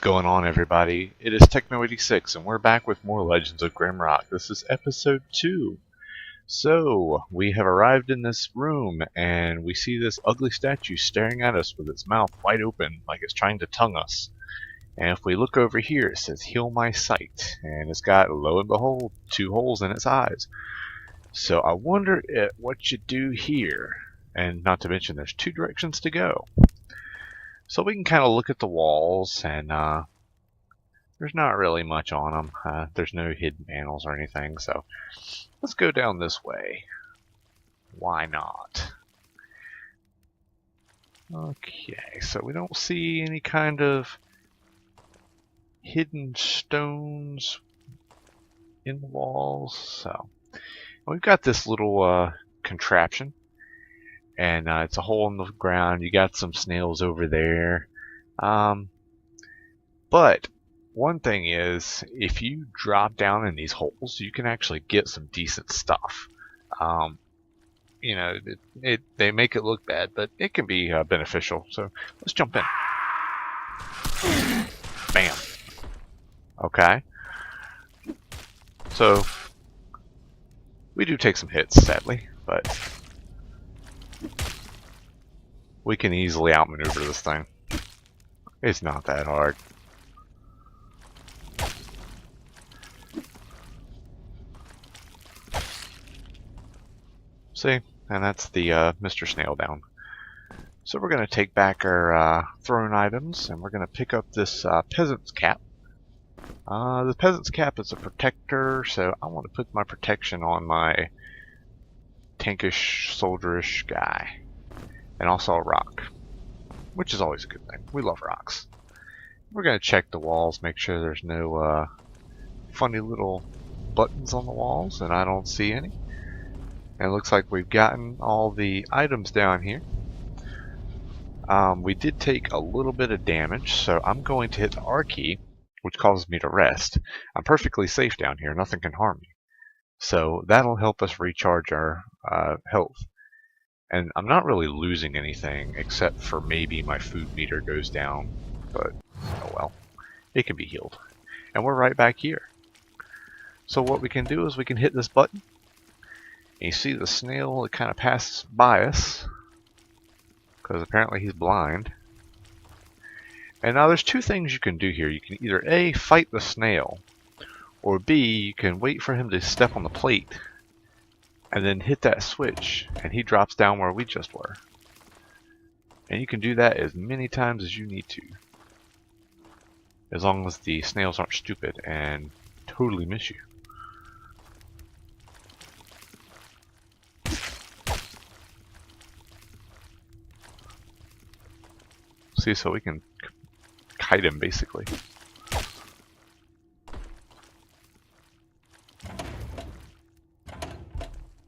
Going on, everybody? It is Techno86 and we're back with more Legends of Grimrock. This is episode 2. So, we have arrived in this room and we see this ugly statue staring at us with its mouth wide open like it's trying to tongue us. And if we look over here, it says heal my sight, and it's got, lo and behold, 2 holes in its eyes. So I wonder what you do here, and not to mention there's 2 directions to go. So we can kind of look at the walls, and there's not really much on them. There's no hidden panels or anything, so let's go down this way. Why not? Okay, so we don't see any kind of hidden stones in the walls. So we've got this little contraption. And it's a hole in the ground. You got some snails over there. But one thing is, if you drop down in these holes, you can actually get some decent stuff. You know, they make it look bad, but it can be beneficial. So let's jump in. Bam. Okay. So we do take some hits, sadly, but we can easily outmaneuver this thing. It's not that hard. See? And that's the Mr. Snail down. So we're going to take back our thrown items, and we're going to pick up this peasant's cap. The peasant's cap is a protector, so I want to put my protection on my tankish, soldierish guy. And also a rock, which is always a good thing. We love rocks. We're going to check the walls, make sure there's no funny little buttons on the walls, and I don't see any. And it looks like we've gotten all the items down here. We did take a little bit of damage, so I'm going to hit the R key, which causes me to rest. I'm perfectly safe down here, nothing can harm me. So that'll help us recharge our health. And I'm not really losing anything, except for maybe my food meter goes down. But, oh well. It can be healed. And we're right back here. So what we can do is we can hit this button. And you see the snail, it kind of passes by us. Because apparently he's blind. And now there's 2 things you can do here. You can either A, fight the snail. Or B, you can wait for him to step on the plate. And then hit that switch, and he drops down where we just were. And you can do that as many times as you need to. As long as the snails aren't stupid and totally miss you. See, so we can kite him, basically.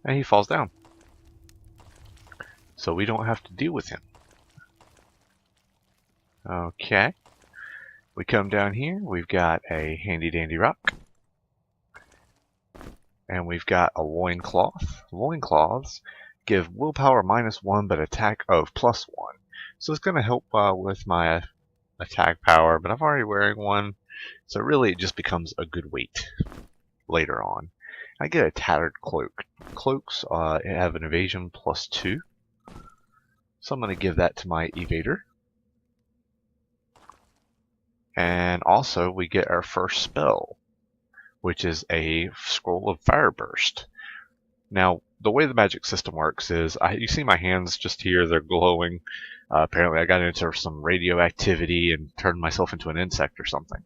And he falls down. So we don't have to deal with him. Okay. We come down here. We've got a handy dandy rock. And we've got a loincloth. Loincloths give willpower -1 but attack of +1. So it's going to help with my attack power, but I'm already wearing one. So really it just becomes a good weight later on. I get a tattered cloak. Cloaks have an evasion +2. So I'm going to give that to my evader. And also we get our first spell, which is a scroll of fire burst. Now, the way the magic system works is, you see my hands just here, they're glowing. Apparently I got into some radioactivity and turned myself into an insect or something.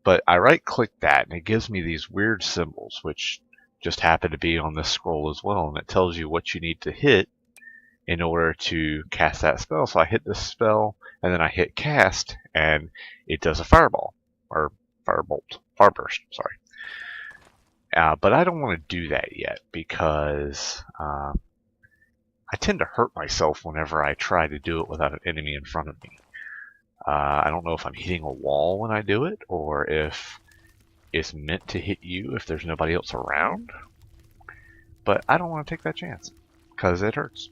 But I right-click that, and it gives me these weird symbols, which just happen to be on this scroll as well, and it tells you what you need to hit in order to cast that spell. So I hit this spell, and then I hit cast, and it does a fireball, or firebolt, fireburst, sorry. But I don't want to do that yet, because I tend to hurt myself whenever I try to do it without an enemy in front of me. I don't know if I'm hitting a wall when I do it, or if it's meant to hit you if there's nobody else around. But I don't want to take that chance, because it hurts.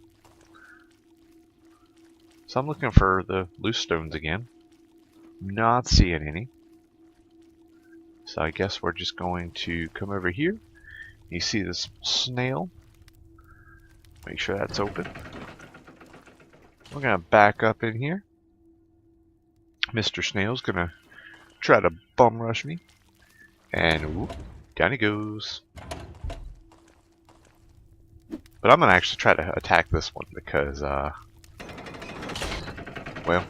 So I'm looking for the loose stones again. Not seeing any. So I guess we're just going to come over here. You see this snail? Make sure that's open. We're going to back up in here. Mr. Snail's going to try to bum rush me. And whoop, down he goes. But I'm going to actually try to attack this one because, well,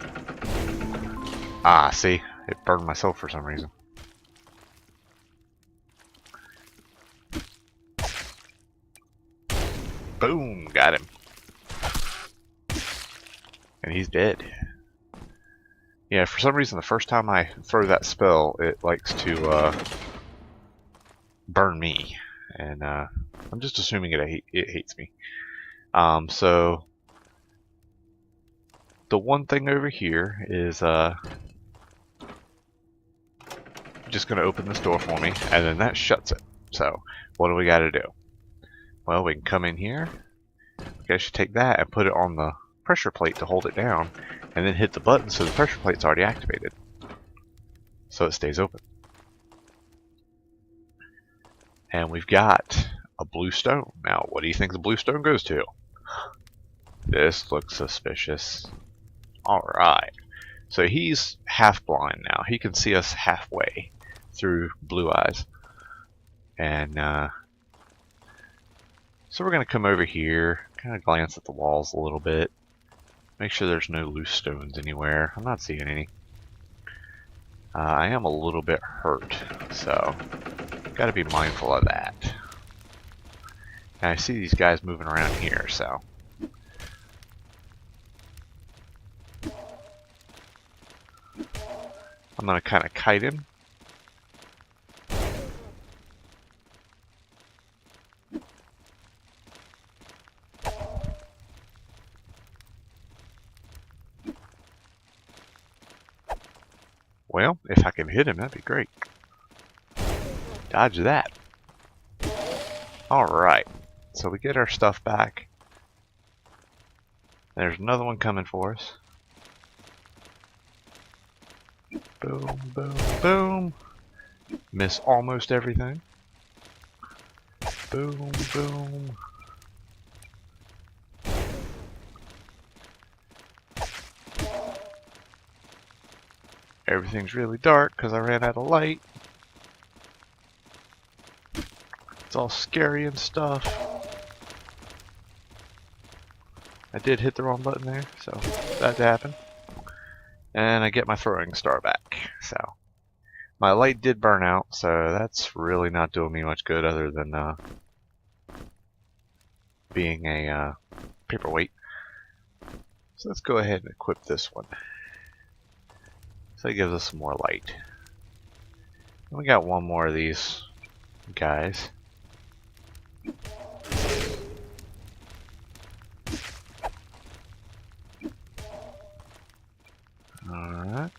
see, it burned myself for some reason. Boom, got him. And he's dead. Yeah, for some reason the first time I throw that spell, it likes to burn me. And I'm just assuming it hates me. So the one thing over here is just going to open this door for me, and then that shuts it. So what do we got to do? Well, we can come in here. I should take that and put it on the pressure plate to hold it down, and then hit the button so the pressure plate's already activated. So it stays open. And we've got a blue stone. Now, what do you think the blue stone goes to? This looks suspicious. Alright. So he's half blind now. He can see us halfway through blue eyes. And, so we're going to come over here, kind of glance at the walls a little bit. Make sure there's no loose stones anywhere. I'm not seeing any. I am a little bit hurt, so got to be mindful of that. And I see these guys moving around here, so. I'm going to kind of kite him. Well, if I can hit him, that'd be great. Dodge that. Alright, so we get our stuff back. There's another one coming for us. Boom, boom, boom. Miss almost everything. Boom, boom. Everything's really dark because I ran out of light. It's all scary and stuff. I did hit the wrong button there, so that happened. And I get my throwing star back. So my light did burn out, so that's really not doing me much good other than being a paperweight. So let's go ahead and equip this one. So it gives us some more light. And we got one more of these guys. Alright.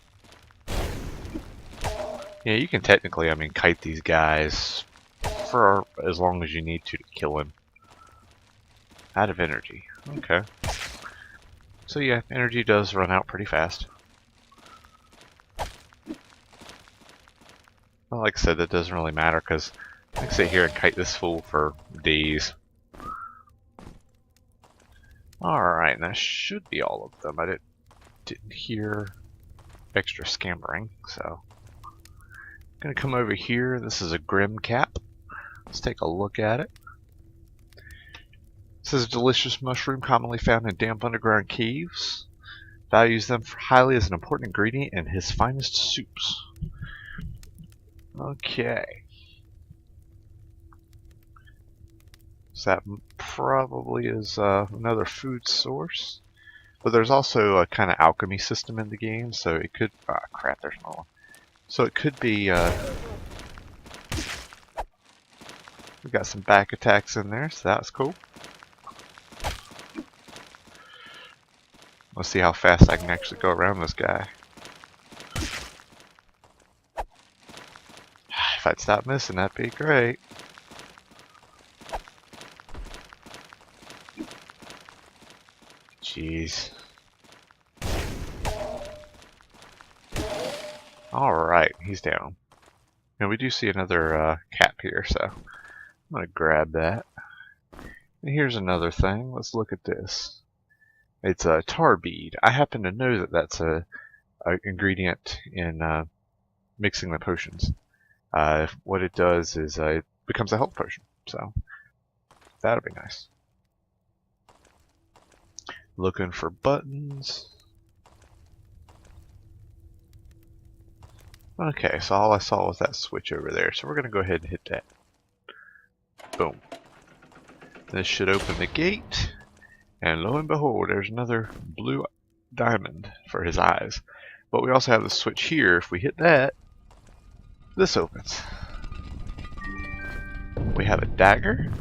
Yeah, you can technically, kite these guys for as long as you need to kill him. Out of energy. Okay. So yeah, energy does run out pretty fast. Well, like I said, that doesn't really matter because I can sit here and kite this fool for days. Alright, and that should be all of them. I didn't hear extra scampering, so I'm gonna come over here. This is a Grim Cap. Let's take a look at it. This is a delicious mushroom commonly found in damp underground caves. Values them highly as an important ingredient in his finest soups. Okay. So that probably is another food source. But there's also a kind of alchemy system in the game, so it could... Ah, crap, there's no one. So it could be... we got some back attacks in there, so that was cool. Let's see how fast I can actually go around this guy. If I'd stop missing, that'd be great. Jeez. Alright, he's down. And we do see another cap here, so I'm going to grab that. And here's another thing. Let's look at this. It's a tar bead. I happen to know that that's a ingredient in mixing the potions. What it does is it becomes a health potion, so that'll be nice. Looking for buttons. Okay, so all I saw was that switch over there, so we're going to go ahead and hit that. Boom. This should open the gate, and lo and behold, there's another blue diamond for his eyes. But we also have the switch here. If we hit that, this opens. We have a dagger,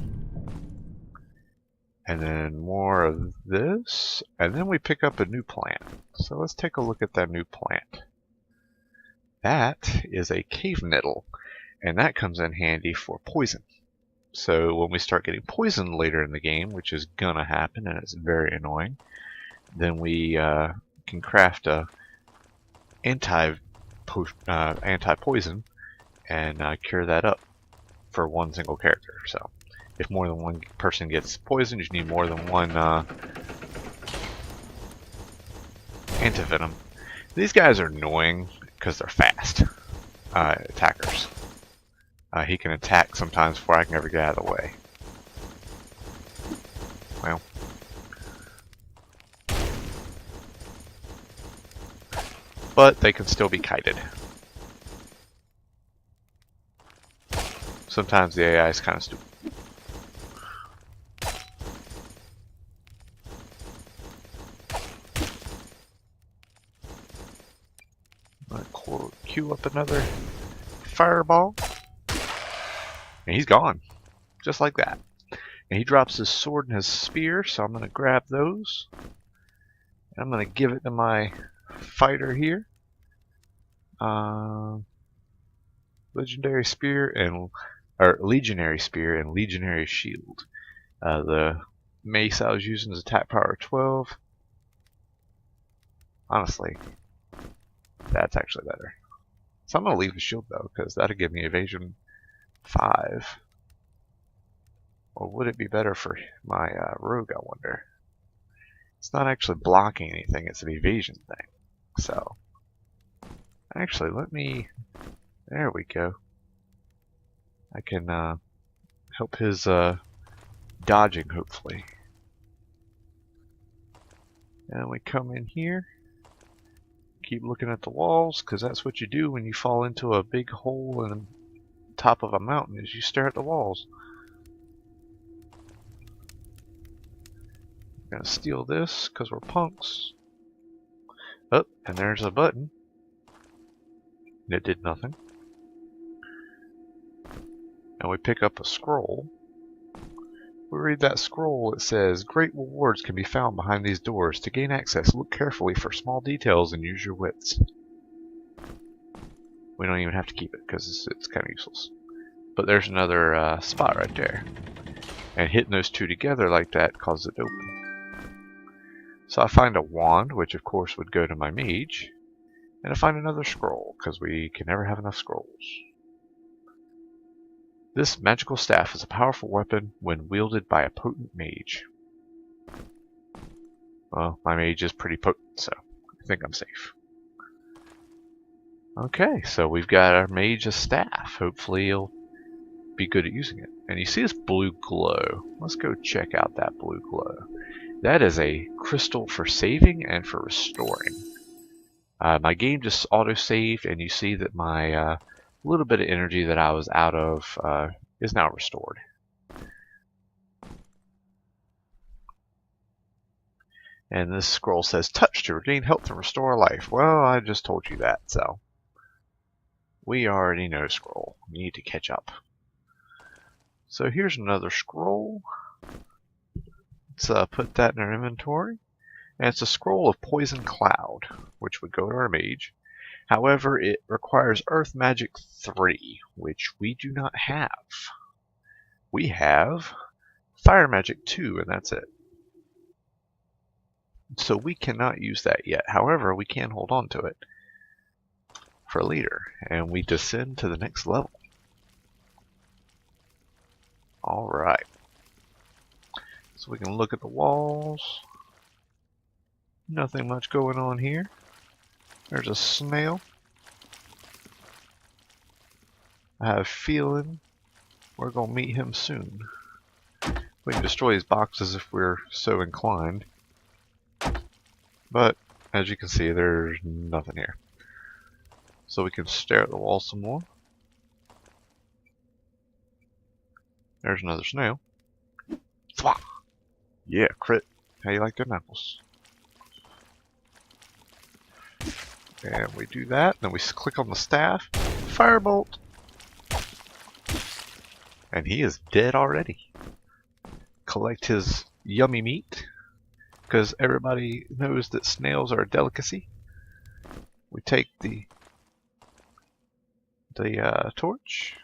and then more of this, and then we pick up a new plant. So let's take a look at that new plant. That is a cave nettle, and that comes in handy for poison. So when we start getting poisoned later in the game, which is gonna happen, and it's very annoying, then we can craft a anti-poison and cure that up for one single character. So if more than one person gets poisoned, you need more than one antivenom. These guys are annoying because they're fast attackers. He can attack sometimes before I can ever get out of the way. Well. But they can still be kited. Sometimes the AI is kind of stupid. I'm going to queue up another fireball. And he's gone. Just like that. And he drops his sword and his spear, so I'm going to grab those. And I'm going to give it to my fighter here. Legionary spear and legionary shield. The mace I was using is attack power 12. Honestly, that's actually better. So I'm going to leave the shield though, because that'll give me evasion 5. Or would it be better for my rogue, I wonder? It's not actually blocking anything, it's an evasion thing. So, actually, let me... There we go. I can help his dodging, hopefully. And we come in here. Keep looking at the walls, because that's what you do when you fall into a big hole in the top of a mountain, is you stare at the walls. I'm gonna steal this, because we're punks. Oh, and there's a button. And it did nothing. And we pick up a scroll. We read that scroll. It says, "Great rewards can be found behind these doors. To gain access, look carefully for small details and use your wits." We don't even have to keep it because it's kind of useless. But there's another spot right there. And hitting those two together like that causes it to open. So I find a wand, which of course would go to my mage. And I find another scroll, because we can never have enough scrolls. This magical staff is a powerful weapon when wielded by a potent mage. Well, my mage is pretty potent, so I think I'm safe. Okay, so we've got our mage's staff. Hopefully he'll be good at using it. And you see this blue glow. Let's go check out that blue glow. That is a crystal for saving and for restoring. My game just auto-saved, and you see that my little bit of energy that I was out of is now restored. And this scroll says, "Touch to regain health and restore life." Well, I just told you that, so we already know scroll. We need to catch up. So here's another scroll. Let's put that in our inventory. And it's a scroll of Poison Cloud, which would go to our mage. However, it requires Earth Magic 3, which we do not have. We have Fire Magic 2, and that's it. So we cannot use that yet. However, we can hold on to it for a leader, and we descend to the next level. Alright. So we can look at the walls. Nothing much going on here. There's a snail. I have a feeling we're going to meet him soon. We can destroy his boxes if we're so inclined. But, as you can see, there's nothing here. So we can stare at the wall some more. There's another snail. Yeah, crit. How you like them apples? And we do that, then we click on the staff. Firebolt! And he is dead already. Collect his yummy meat, because everybody knows that snails are a delicacy. We take the torch.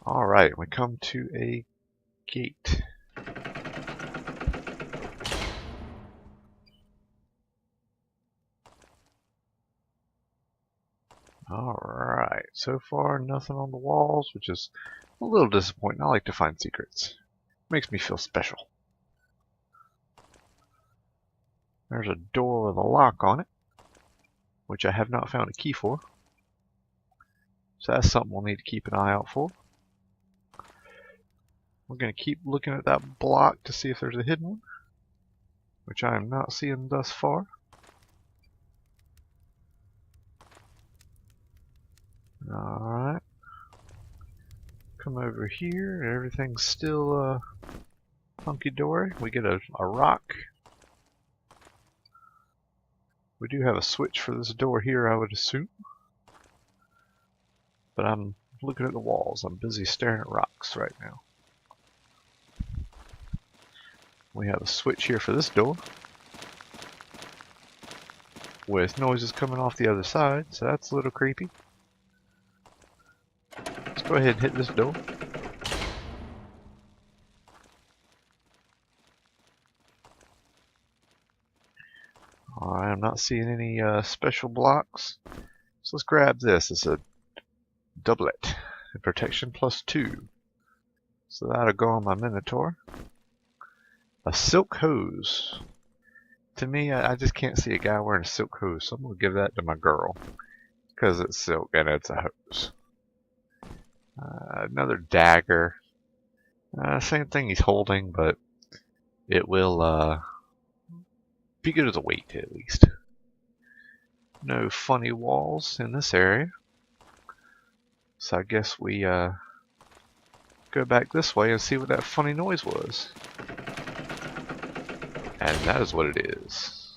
Alright, we come to a gate. Alright, so far nothing on the walls, which is a little disappointing. I like to find secrets. Makes me feel special. There's a door with a lock on it, which I have not found a key for. So that's something we'll need to keep an eye out for. We're going to keep looking at that block to see if there's a hidden one, which I am not seeing thus far. Alright. Come over here. Everything's still hunky-dory. We get a rock. We do have a switch for this door here, I would assume. But I'm looking at the walls. I'm busy staring at rocks right now. We have a switch here for this door, with noises coming off the other side, so that's a little creepy. Let's go ahead and hit this door. Alright, I'm not seeing any special blocks. So let's grab this. It's a doublet. Protection +2. So that'll go on my Minotaur. A silk hose. To me, I just can't see a guy wearing a silk hose, so I'm going to give that to my girl. Because it's silk and it's a hose. Another dagger. Same thing he's holding, but it will be good as a weight at least. No funny walls in this area. So I guess we go back this way and see what that funny noise was. And that is what it is.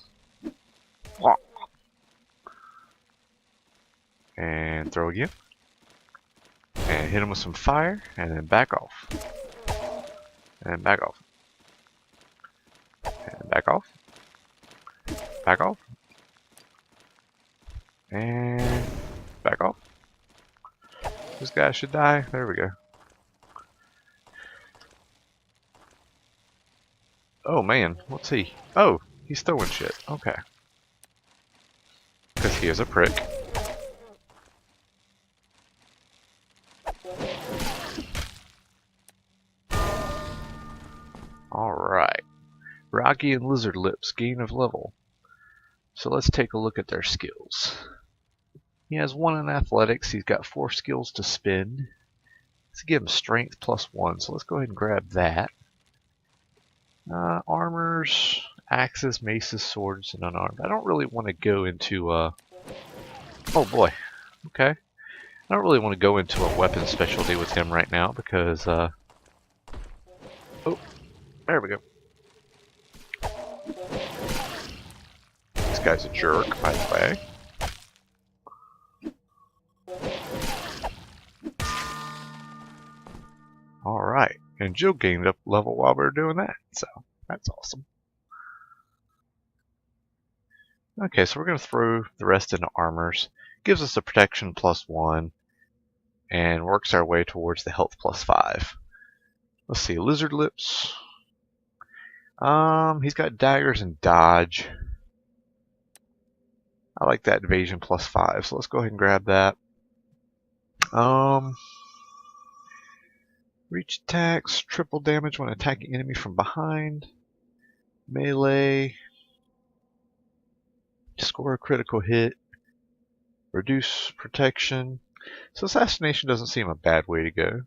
And throw again. And hit him with some fire, and then back off. And back off. And back off. Back off. And back off. This guy should die. There we go. Oh man, what's he? Oh, he's throwing shit. Okay. Because he is a prick. Alright. Rocky and Lizard Lips gain of level. So let's take a look at their skills. He has 1 in athletics. He's got 4 skills to spend. Let's give him strength +1. So let's go ahead and grab that. Armors, axes, maces, swords, and unarmed. I don't really want to go into oh boy. Okay. I don't really want to go into a weapon specialty with him right now because oh, there we go. This guy's a jerk, by the way. Alright, and Jill gained up level while we were doing that, so that's awesome. Okay, so we're going to throw the rest into armors. Gives us a protection +1, and works our way towards the health +5. Let's see, Lizard Lips. He's got daggers and dodge. I like that evasion +5, so let's go ahead and grab that. Reach attacks, triple damage when attacking enemy from behind. Melee. Score a critical hit. Reduce protection. So assassination doesn't seem a bad way to go.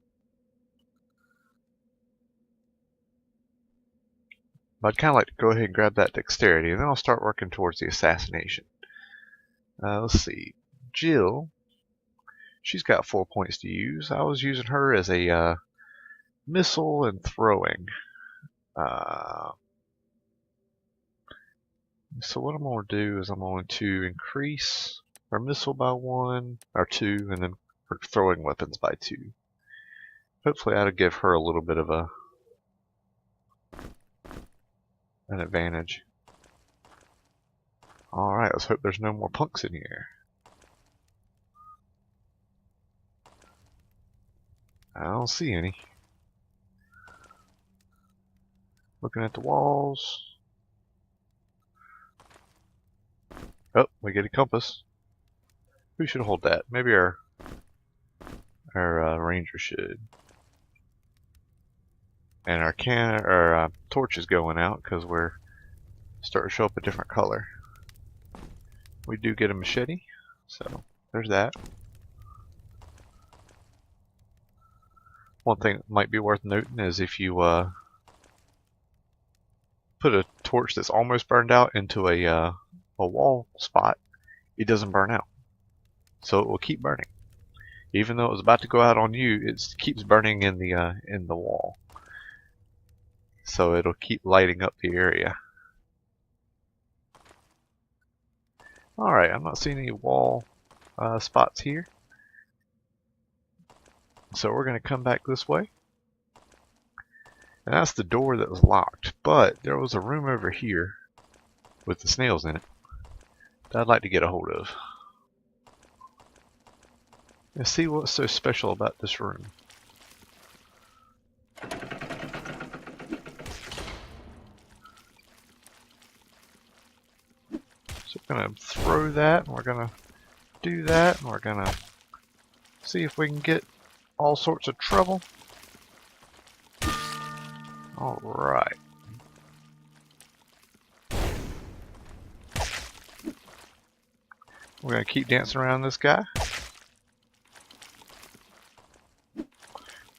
But I'd kind of like to go ahead and grab that dexterity, and then I'll start working towards the assassination. Let's see. Jill. She's got 4 points to use. I was using her as a missile and throwing. So what I'm going to do is I'm going to increase our missile by 1 or 2, and then her throwing weapons by 2. Hopefully that'll give her a little bit of an advantage. Alright, let's hope there's no more punks in here. I don't see any. Looking at the walls. Oh, we get a compass. Who should hold that? Maybe our ranger should. And our torch is going out because we're starting to show up a different color. We do get a machete, so there's that. One thing that might be worth noting is if you put a torch that's almost burned out into a wall spot, it doesn't burn out. So it will keep burning. Even though it was about to go out on you, it keeps burning in the wall. So it'll keep lighting up the area. Alright, I'm not seeing any wall spots here. So we're going to come back this way. And that's the door that was locked. But there was a room over here with the snails in it that I'd like to get a hold of. Let's see what's so special about this room. So we're going to throw that, and we're going to do that, and we're going to see if we can get all sorts of trouble. Alright. We're going to keep dancing around this guy.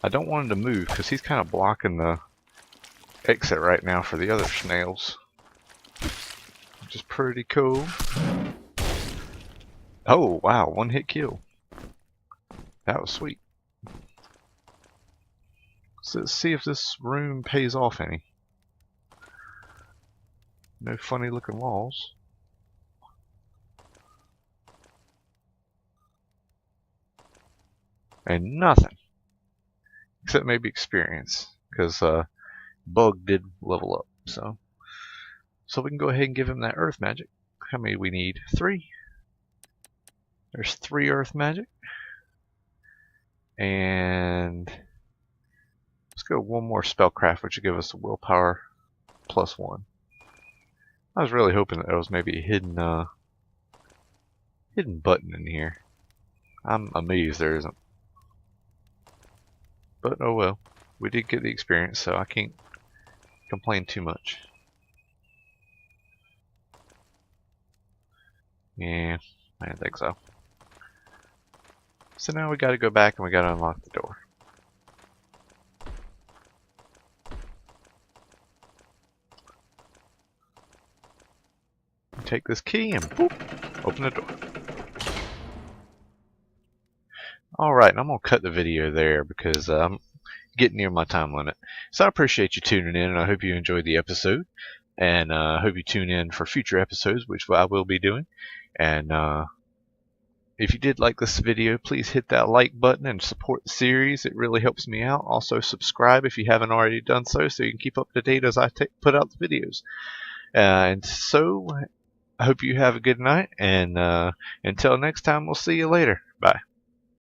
I don't want him to move because he's kind of blocking the exit right now for the other snails. Which is pretty cool. Oh, wow. One hit kill. That was sweet. So let's see if this room pays off any. No funny looking walls. And nothing. Except maybe experience. Because Bug did level up. So we can go ahead and give him that earth magic. How many we need? 3. There's 3 earth magic. And let's go one more spellcraft, which will give us a willpower +1. I was really hoping that there was maybe a hidden button in here. I'm amazed there isn't. But oh well, we did get the experience, so I can't complain too much. Yeah, I didn't think so. So now we gotta go back and we gotta unlock the door. Take this key and boop, open the door. Alright, and I'm going to cut the video there because I'm getting near my time limit. So I appreciate you tuning in, and I hope you enjoyed the episode. And I hope you tune in for future episodes, which I will be doing. And if you did like this video, please hit that like button and support the series. It really helps me out. Also subscribe if you haven't already done so you can keep up to date as I put out the videos. And so I hope you have a good night, and until next time, we'll see you later. Bye.